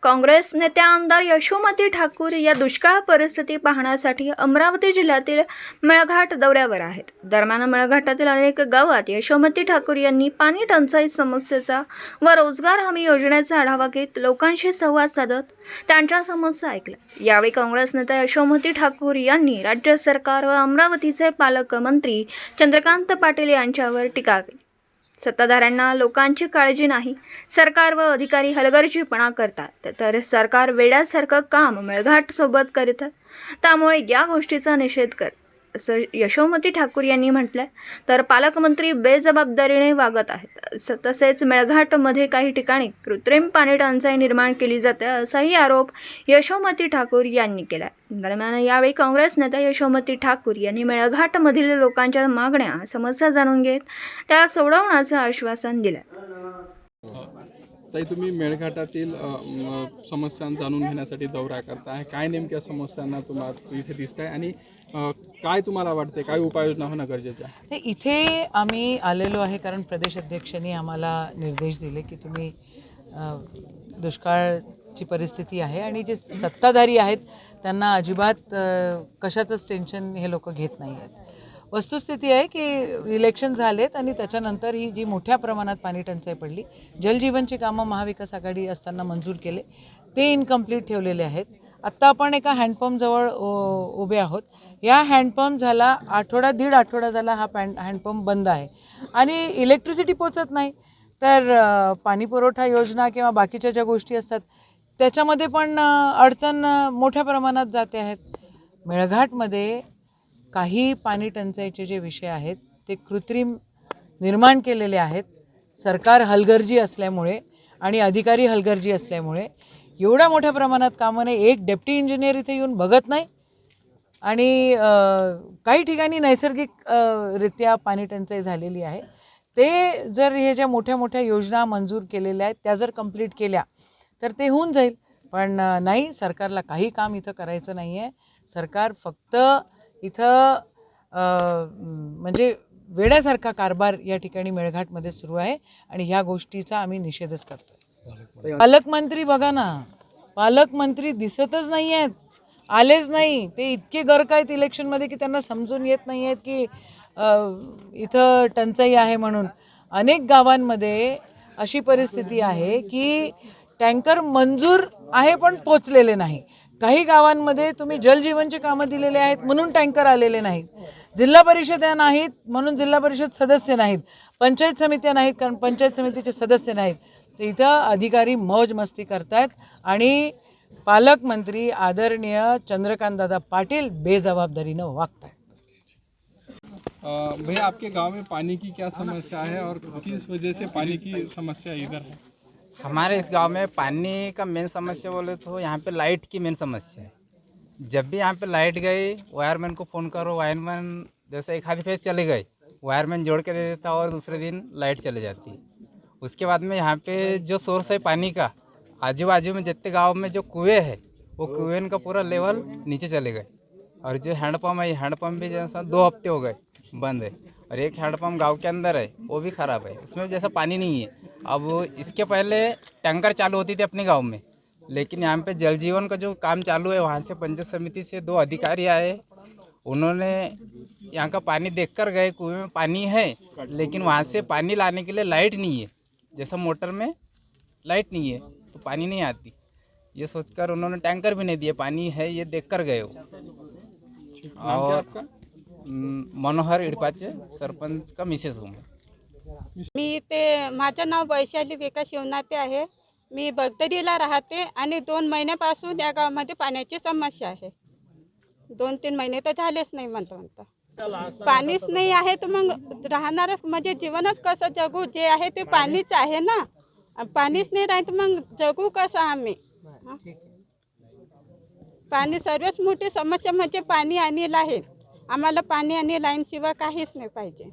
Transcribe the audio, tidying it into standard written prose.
काँग्रेस नेत्या आमदार यशोमती ठाकूर या दुष्काळ परिस्थिती पाहण्यासाठी अमरावती जिल्ह्यातील मेळघाट दौऱ्यावर आहेत। दरम्यान मेळघाटातील अनेक गावात यशोमती ठाकूर यांनी पाणी टंचाई समस्येचा व रोजगार हमी योजनेचा आढावा घेत लोकांशी संवाद साधत त्यांच्या समस्या ऐकल्या। यावेळी काँग्रेस नेत्या यशोमती ठाकूर यांनी राज्य सरकार व अमरावतीचे पालकमंत्री चंद्रकांत पाटील यांच्यावर टीका केली। सत्ताधाऱ्यांना लोकांची काळजी नाही, सरकार व अधिकारी हलगर्जीपणा करतात, तर सरकार वेड्यासारखं काम मेळघाट सोबत करतं, त्यामुळे या गोष्टीचा निषेध कर असं यशोमती ठाकूर यांनी म्हटलंय। तर पालकमंत्री बेजबाबदारीने वागत आहेत, तसेच मेळघाटमध्ये काही ठिकाणी कृत्रिम पाणी टंचाई निर्माण केली जाते असाही आरोप यशोमती ठाकूर यांनी केला। दरम्यान यावेळी काँग्रेस नेत्या यशोमती ठाकूर यांनी मेळघाटमधील लोकांच्या मागण्या समस्या जाणून घेत त्या सोडवण्याचं आश्वासन दिलं। ताई, तुम्ही मेळघाटातील समस्या जाणून घेण्यासाठी दौरा करताय, काय नेमक्या समस्यांना तुम्हाला इथे दिसताय आणि काय तुम्हाला वाटते, काय उपाययोजना होणं गरजेचं आहे? इथे आम्ही आलेलो आहे कारण प्रदेश अध्यक्षांनी आम्हाला निर्देश दिले की तुम्ही दुष्काळची परिस्थिती आहे आणि जे सत्ताधारी आहेत त्यांना अजिबात कशाचंच टेन्शन हे लोक घेत नाही आहेत। वस्तुस्थिती आहे की इलेक्शन झालेत आणि त्याच्यानंतर ही जी मोठ्या प्रमाणात पाणी टंचाई पडली, जलजीवनची कामं महाविकास आघाडी असताना मंजूर केले ते इनकम्प्लीट ठेवलेले आहेत। आत्ता आपण एका हँडपंपजवळ उभे आहोत। या हँडपंप झाला दीड आठवडा झाला हा हँडपंप बंद आहे आणि इलेक्ट्रिसिटी पोचत नाही, तर पाणी पुरवठा योजना किंवा बाकीच्या ज्या गोष्टी असतात त्याच्यामध्ये पण अडचण मोठ्या प्रमाणात जाते आहेत। मेळघाटमध्ये काही पाणी टंचाईचे जे विषय आहेत ते कृत्रिम निर्माण केलेले आहेत। सरकार हलगर्जी असल्यामुळे आणि अधिकारी हलगर्जी असल्यामुळे एवढ्या मोठ्या प्रमाणात कामं नाही, एक डेप्टी इंजिनियर इथे येऊन बघत नाही आणि काही ठिकाणी नैसर्गिक रित्या पाणी टंचाई झालेली आहे। ते जर हे ज्या मोठ्या मोठ्या योजना मंजूर केलेल्या आहेत त्या जर कंप्लीट केल्या तर ते होऊन जाईल, पण नाही, सरकारला काही काम इथं करायचं नाही आहे। सरकार फक्त इथं म्हणजे वेड्यासारखा कारभार या ठिकाणी मेळघाटमध्ये सुरू आहे आणि ह्या गोष्टीचा आम्ही निषेधच करतोय। पालकमंत्री बघा ना, पालकमंत्री दिसतच नाही आहेत, आलेच नाही। ते इतके गर्क आहेत इलेक्शनमध्ये की त्यांना समजून येत नाही आहेत की इथं टंचाई आहे म्हणून। अनेक गावांमध्ये अशी परिस्थिती आहे की टँकर मंजूर आहे पण पोचलेले नाही। काही गावांमध्ये तुम्ही जलजीवनची कामं दिलेले आहेत म्हणून टँकर आलेले नाहीत, जिल्हा परिषदा नाहीत म्हणून जिल्हा परिषद सदस्य नाहीत, पंचायत समित्या नाहीत कारण पंचायत समितीचे सदस्य नाहीत। तर इथं अधिकारी मौज मस्ती करतायत आणि पालकमंत्री आदरणीय चंद्रकांतदादा पाटील बेजबाबदारीनं वागतायत। भैया, आपके गांव में पानी की क्या समस्या है और किस वजह से पानी की समस्या इधर है? हमारे इस गांव में पानी का मेन समस्या बोले तो यहाँ पे लाइट की मेन समस्या है। जब भी यहाँ पे लाइट गई, वायरमैन को फ़ोन करो, वायरमैन जैसे एक आधी फेज चले गए, वायरमैन जोड़ के दे देता और दूसरे दिन लाइट चले जाती। उसके बाद में यहाँ पे जो सोर्स है पानी का, आजू बाजू में जितने गाँव में जो कुएँ है वो कुएँ का पूरा लेवल नीचे चले गए। और जो हैंडपम्प है, हैंडपम्प भी जैसा 2 हफ्ते हो गए बंद है, और एक हैंडपम्प गांव के अंदर है वो भी ख़राब है, उसमें जैसा पानी नहीं है। अब इसके पहले टैंकर चालू होती थी अपने गांव में, लेकिन यहाँ पे जल जीवन का जो काम चालू है वहाँ से पंचायत समिति से 2 अधिकारी आए, उन्होंने यहाँ का पानी देखकर गए, कुएं में पानी है लेकिन वहाँ से पानी लाने के लिए लाइट नहीं है, जैसा मोटर में लाइट नहीं है तो पानी नहीं आती। ये सोचकर उन्होंने टैंकर भी नहीं दिए, पानी है ये देखकर गए वो। और मनोहर इडपाचे, सरपंच का मिसेस हूँ मी। माझं नाव वैशाली विकास शिवनाते आहे। मी बगदरीला राहते आणि 2 महिन्यापासून या गावामध्ये पाण्याची समस्या आहे। 2-3 महिने तर झालेच नाही म्हणता पाणीच नाही आहे, तर मग राहणारच म्हणजे जीवनच कसं जगू? जे आहे ते पाणीच आहे ना, पाणीच नाही राहील तर मग जगू कसं आम्ही? पाणी सर्वात मोठी समस्या म्हणजे पाणी आणि लाईन। आम्हाला पाणी आणि लाईन शिवाय काहीच नाही पाहिजे।